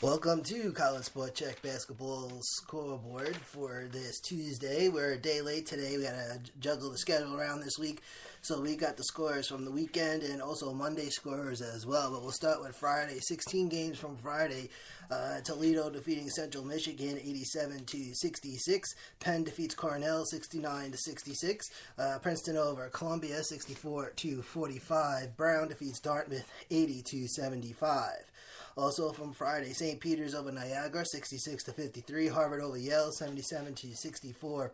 Welcome to College Sport Check Basketball Scoreboard for this Tuesday. We're a day late today. We got to juggle the schedule around this week. So we got the scores from the weekend and also Monday scores as well. But we'll start with Friday. 16 games from Friday. Toledo defeating Central Michigan 87-66. Penn defeats Cornell 69-66. Princeton over Columbia 64-45. Brown defeats Dartmouth 80-75. Also from Friday, St. Peter's over Niagara, 66-53. Harvard over Yale, 77-64.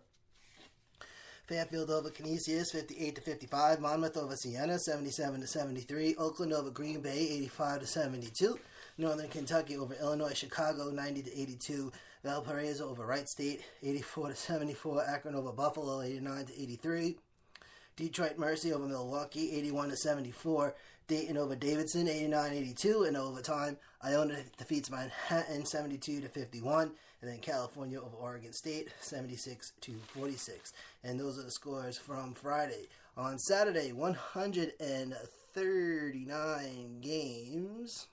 Fairfield over Canisius, 58-55. Monmouth over Siena, 77-73. Oakland over Green Bay, 85-72. Northern Kentucky over Illinois Chicago, 90-82. Valparaiso over Wright State, 84-74. Akron over Buffalo, 89-83. Detroit Mercy over Milwaukee, 81-74. Dayton over Davidson, 89-82. In overtime, Iona defeats Manhattan, 72-51. And then California over Oregon State, 76-46. And those are the scores from Friday. On Saturday, 139 games.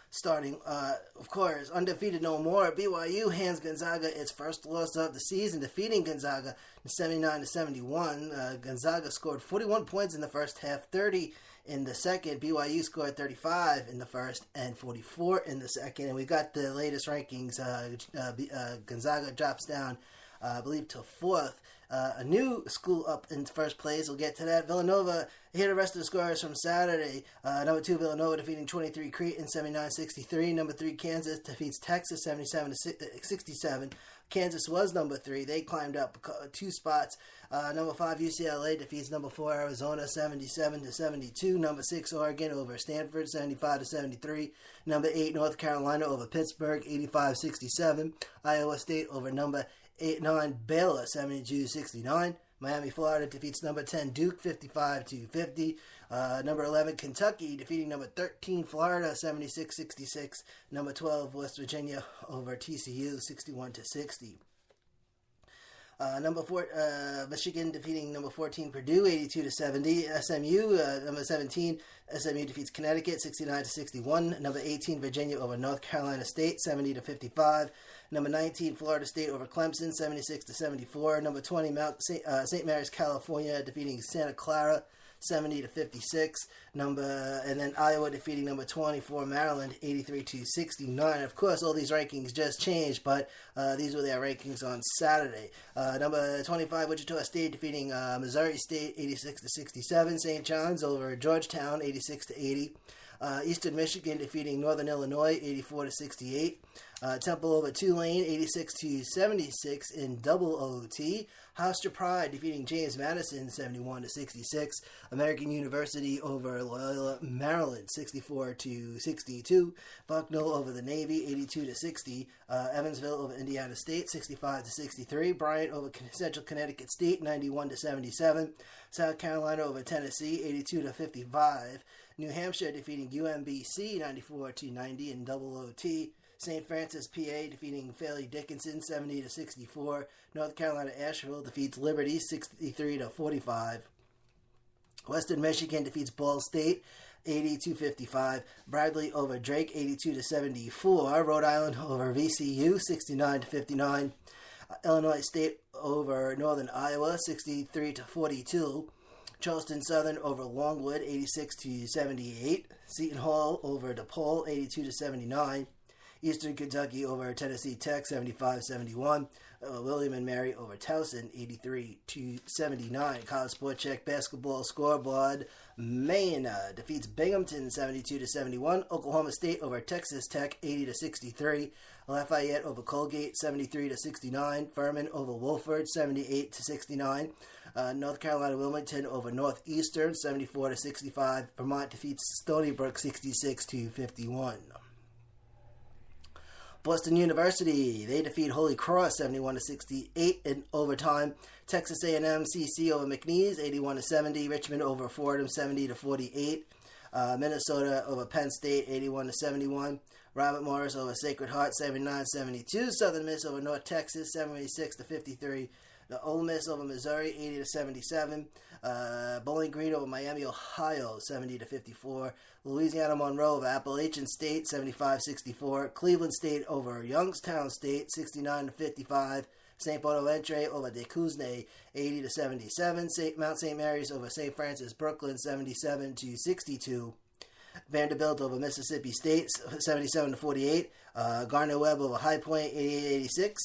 Starting, of course, undefeated no more. BYU hands Gonzaga its first loss of the season, defeating Gonzaga 79-71. Gonzaga scored 41 points in the first half, 30 in the second. BYU scored 35 in the first and 44 in the second. And we got the latest rankings. Gonzaga drops down, I believe, to fourth. A new school up in first place. We'll get to that. Villanova, here the rest of the scores from Saturday. Number 2, Villanova defeating 23 Creighton 79-63. Number 3, Kansas defeats Texas 77-67. Kansas was number 3. They climbed up 2 spots. Number 5, UCLA defeats number 4, Arizona 77-72. Number 6, Oregon over Stanford 75-73. Number 8, North Carolina over Pittsburgh 85-67. Iowa State over number 8-9 Baylor 72-69. Miami, Florida defeats number 10 Duke 55-50. Number 11 Kentucky defeating number 13 Florida 76-66. Number 12 West Virginia over TCU 61-60. Number 4, Michigan defeating number 14 Purdue 82-70. SMU, number 17, SMU defeats Connecticut 69-61. Number 18 Virginia over North Carolina State 70-55. Number 19 Florida State over Clemson 76-74. Number 20 St. Mary's California defeating Santa Clara 70-56. And then Iowa defeating number 24 Maryland 83-69. Of course, all these rankings just changed, but these were their rankings on Saturday. Number 25 Wichita State defeating Missouri State 86-67. St. John's over Georgetown 86-80. Eastern Michigan defeating Northern Illinois 84-68. Temple over Tulane 86-76 in double OT. Hofstra Pride defeating James Madison 71-66. American University over Loyola Maryland 64-62. Bucknell over the Navy 82-60. Evansville over Indiana State 65-63. Bryant over Central Connecticut State 91-77. South Carolina over Tennessee 82-55. New Hampshire defeating UMBC 94-90 in double OT. St. Francis, PA defeating Fairleigh Dickinson 70-64. North Carolina Asheville defeats Liberty 63-45. Western Michigan defeats Ball State 80-55. Bradley over Drake 82-74. Rhode Island over VCU 69-59. Illinois State over Northern Iowa 63-42. Charleston Southern over Longwood 86-78. Seton Hall over DePaul 82-79. Eastern Kentucky over Tennessee Tech 75-71. William and Mary over Towson 83-79. College Sport Check Basketball Scoreboard. Maine defeats Binghamton 72-71. Oklahoma State over Texas Tech 80-63. Lafayette over Colgate 73-69. Furman over Wofford 78-69. North Carolina Wilmington over Northeastern 74-65. Vermont defeats Stony Brook 66-51. Boston University, they defeat Holy Cross 71-68 in overtime. Texas A&M CC over McNeese 81-70. Richmond over Fordham 70-48. Minnesota over Penn State 81-71. Robert Morris over Sacred Heart 79-72. Southern Miss over North Texas 76-53. The Ole Miss over Missouri, 80-77. Bowling Green over Miami, Ohio, 70-54. Louisiana Monroe over Appalachian State, 75-64. Cleveland State over Youngstown State, 69-55. St. Bonaventure over De Kuzne, 80-77. Mount St. Mary's over St. Francis Brooklyn, 77-62. Vanderbilt over Mississippi State, 77-48. Gardner-Webb over High Point, 88-86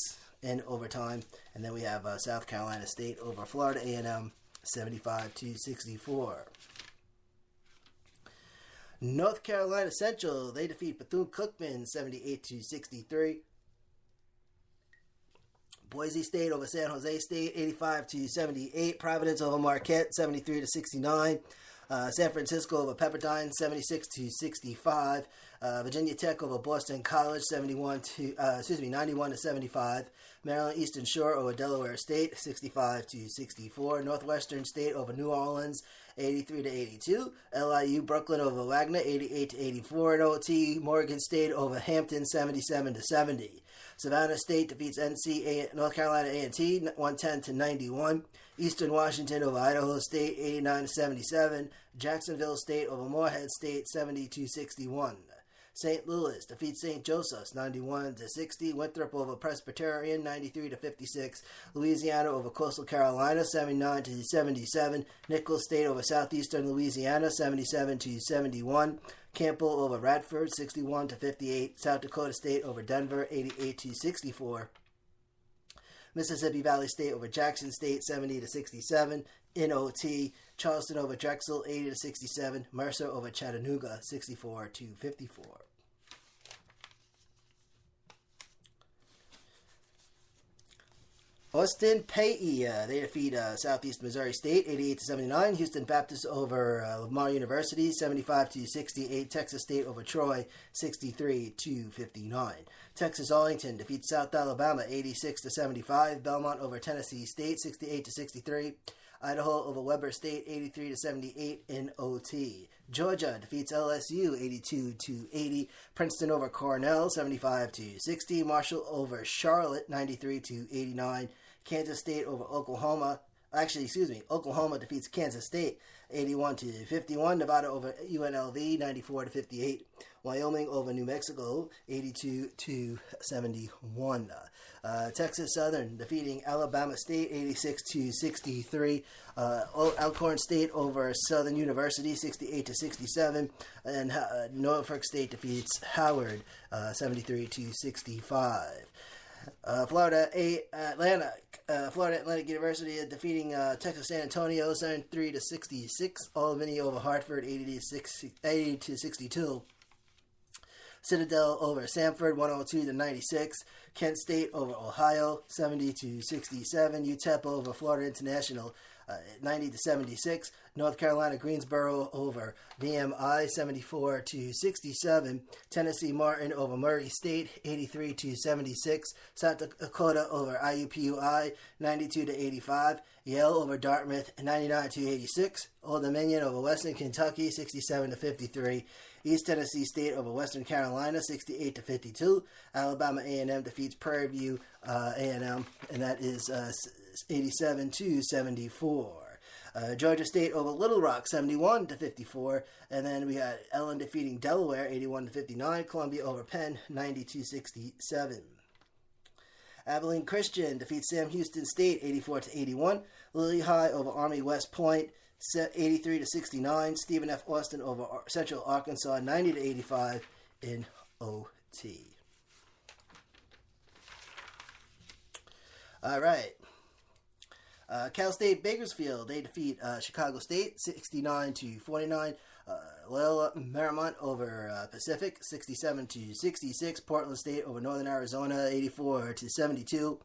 in overtime. And then we have South Carolina State over Florida A&M, 75-64. North Carolina Central, they defeat Bethune-Cookman, 78-63. Boise State over San Jose State, 85-78. Providence over Marquette, 73-69. San Francisco over Pepperdine, 76-65. Virginia Tech over Boston College, 91-75. Maryland Eastern Shore over Delaware State, 65-64. Northwestern State over New Orleans, 83-82. LIU Brooklyn over Wagner, 88-84. And OT Morgan State over Hampton, 77-70. Savannah State defeats North Carolina A&T, 110-91. Eastern Washington over Idaho State, 89-77. Jacksonville State over Morehead State, 70-61. St. Louis defeats St. Joseph's, 91-60. Winthrop over Presbyterian, 93-56. Louisiana over Coastal Carolina, 79-77. Nicholls State over Southeastern Louisiana, 77-71. Campbell over Radford, 61-58. South Dakota State over Denver, 88-64. Mississippi Valley State over Jackson State, 70-67. In OT, Charleston over Drexel, 80-67. Mercer over Chattanooga, 64-54. Austin Peay, they defeat Southeast Missouri State, 88-79. Houston Baptist over Lamar University, 75-68. Texas State over Troy, 63-59. Texas Arlington defeats South Alabama, 86-75. Belmont over Tennessee State, 68-63. Idaho over Weber State, 83-78 in OT. Georgia defeats LSU, 82-80. Princeton over Cornell, 75-60. Marshall over Charlotte, 93-89. Kansas State over Oklahoma. Oklahoma defeats Kansas State, 81-51. Nevada over UNLV, 94-58. Wyoming over New Mexico, 82-71. Texas Southern defeating Alabama State, 86-63. Alcorn State over Southern University, 68-67. And Norfolk State defeats Howard, 73-65. Florida Atlantic University defeating Texas San Antonio, 73-66. Albany over Hartford, 80-62. Citadel over Samford, 102-96. Kent State over Ohio, 70-67. UTEP over Florida International, 90-76. North Carolina Greensboro over VMI, 74-67. Tennessee Martin over Murray State, 83-76. South Dakota over IUPUI, 92-85. Yale over Dartmouth, 99-86. Old Dominion over Western Kentucky, 67-53. East Tennessee State over Western Carolina, 68-52. Alabama A&M defeats Prairie View A&M, and that is 87-74. Georgia State over Little Rock, 71-54. And then we had Ellen defeating Delaware, 81-59. Columbia over Penn, 90-67. Abilene Christian defeats Sam Houston State, 84-81. Lily High over Army West Point, 83-69. Stephen F. Austin over Central Arkansas, 90-85 in OT. All right. Cal State Bakersfield, they defeat Chicago State, 69-49. Loyola Marymount over Pacific, 67-66. Portland State over Northern Arizona, 84-72.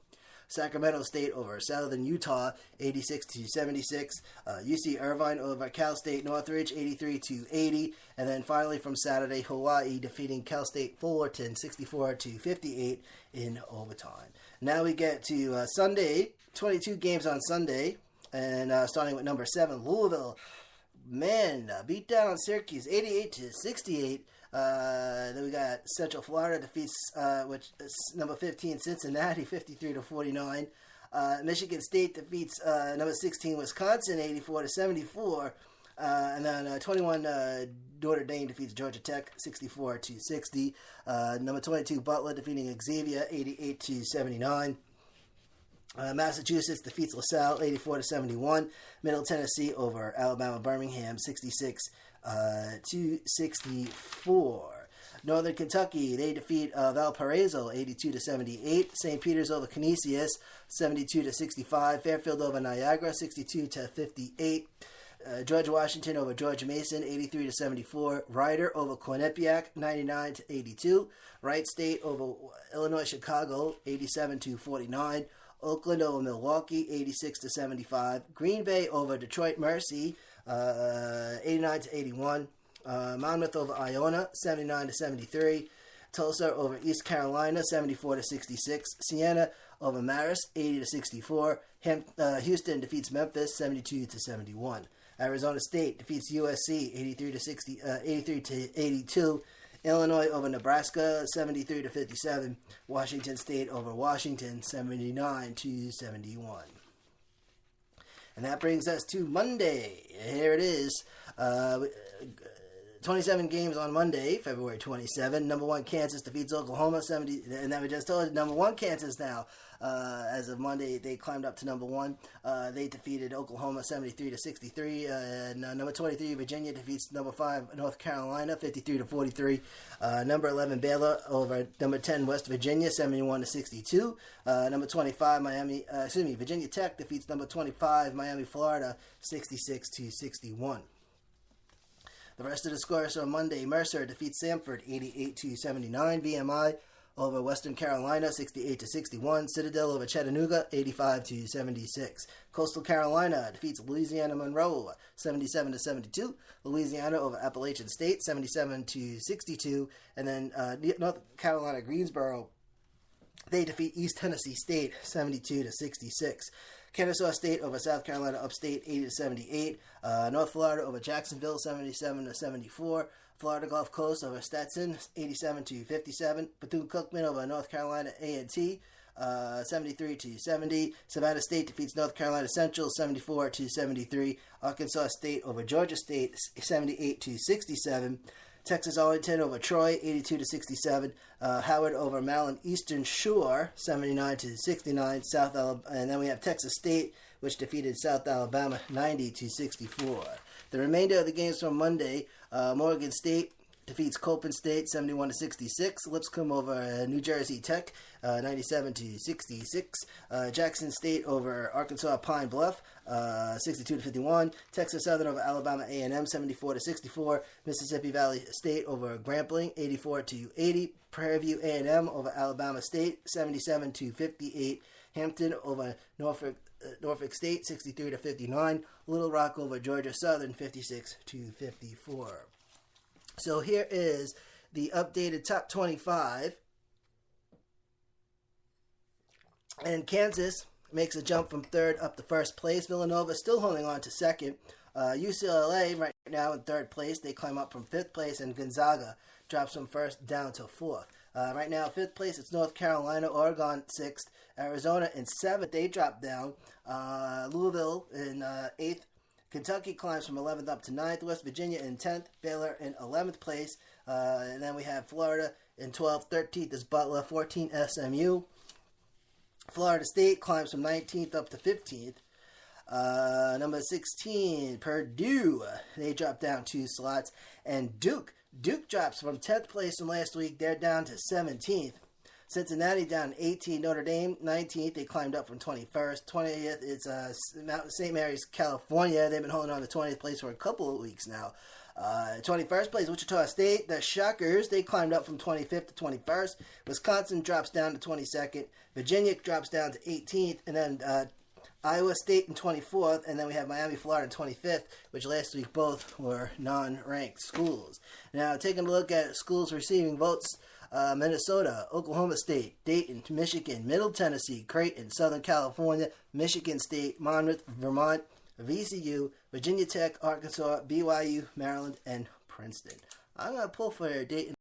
Sacramento State over Southern Utah, 86-76. UC Irvine over Cal State Northridge, 83-80. And then finally from Saturday, Hawaii defeating Cal State Fullerton, 64-58 in overtime. Now we get to Sunday, 22 games on Sunday, and starting with number 7, Louisville. Man, beat down on Syracuse, 88-68. Then we got Central Florida defeats which is number 15 Cincinnati, 53-49. Michigan State defeats number 16 Wisconsin 84-74. And then 21 Notre Dame defeats Georgia Tech 64-60. Number 22 Butler defeating Xavier 88-79. Massachusetts defeats LaSalle 84-71. Middle Tennessee over Alabama Birmingham 66-64. Northern Kentucky, they defeat Valparaiso 82-78. St. Peter's over Canisius 72-65. Fairfield over Niagara 62-58. George Washington over George Mason 83-74. Rider over Quinnipiac 99-82. Wright State over Illinois Chicago 87-49. Oakland over Milwaukee 86-75. Green Bay over Detroit Mercy 89-81. Monmouth over Iona 79-73. Tulsa over East Carolina 74-66. Siena over Marist 80-64. Houston defeats Memphis 72-71. Arizona State defeats USC 83-82. Illinois over Nebraska 73-57. Washington State over Washington 79-71. And that brings us to Monday. Here it is. 27 games on Monday, February 27. Number 1 Kansas defeats Oklahoma 70, and then we just told you, number 1 Kansas now. As of Monday, they climbed up to number 1. They defeated Oklahoma 73-63. Number 23 Virginia defeats number 5 North Carolina 53-43. Number 11 Baylor over number 10 West Virginia 71-62. Number 25 Virginia Tech defeats number 25 Miami Florida 66-61. The rest of the scores on Monday: Mercer defeats Samford 88-79. VMI over Western Carolina 68-61. Citadel over Chattanooga 85-76. Coastal Carolina defeats Louisiana Monroe 77-72. Louisiana over Appalachian State 77-62. And then North Carolina Greensboro, they defeat East Tennessee State 72-66. Kennesaw State over South Carolina Upstate 80-78. North Florida over Jacksonville 77-74. Florida Gulf Coast over Stetson 87-57. Bethune-Cookman over North Carolina A&T 73-70. Savannah State defeats North Carolina Central 74-73. Arkansas State over Georgia State 78-67. Texas Arlington over Troy 82-67. Howard over Maryland Eastern Shore 79-69. South Alabama, and then we have Texas State, which defeated South Alabama 90-64. The remainder of the games from Monday: Morgan State defeats Copen State 71-66. Lipscomb over New Jersey Tech 97-66. Jackson State over Arkansas Pine Bluff 62-51. Texas Southern over Alabama A&M 74-64. Mississippi Valley State over Grambling 84-80. Prairie View A&M over Alabama State 77-58. Hampton over Norfolk State 63-59. Little Rock over Georgia Southern 56-54. So here is the updated top 25. And Kansas makes a jump from 3rd up to 1st place. Villanova still holding on to 2nd. UCLA right now in 3rd place. They climb up from 5th place. And Gonzaga drops from 1st down to 4th. Right now, 5th place, it's North Carolina. Oregon, 6th. Arizona in 7th. They drop down. Louisville in 8th. Kentucky climbs from 11th up to 9th. West Virginia in 10th. Baylor in 11th place. And then we have Florida in 12th. 13th is Butler. 14th SMU. Florida State climbs from 19th up to 15th. Number 16, Purdue. They drop down 2 slots. And Duke drops from 10th place from last week. They're down to 17th. Cincinnati down 18. Notre Dame 19th. They climbed up from 21st. 20th, it's St. Mary's, California. They've been holding on to 20th place for a couple of weeks now. 21st place, Wichita State. The Shockers, they climbed up from 25th to 21st. Wisconsin drops down to 22nd. Virginia drops down to 18th. And then Iowa State in 24th. And then we have Miami, Florida in 25th, which last week both were non-ranked schools. Now, taking a look at schools receiving votes: Minnesota, Oklahoma State, Dayton, Michigan, Middle Tennessee, Creighton, Southern California, Michigan State, Monmouth, Vermont, VCU, Virginia Tech, Arkansas, BYU, Maryland, and Princeton. I'm going to pull for Dayton.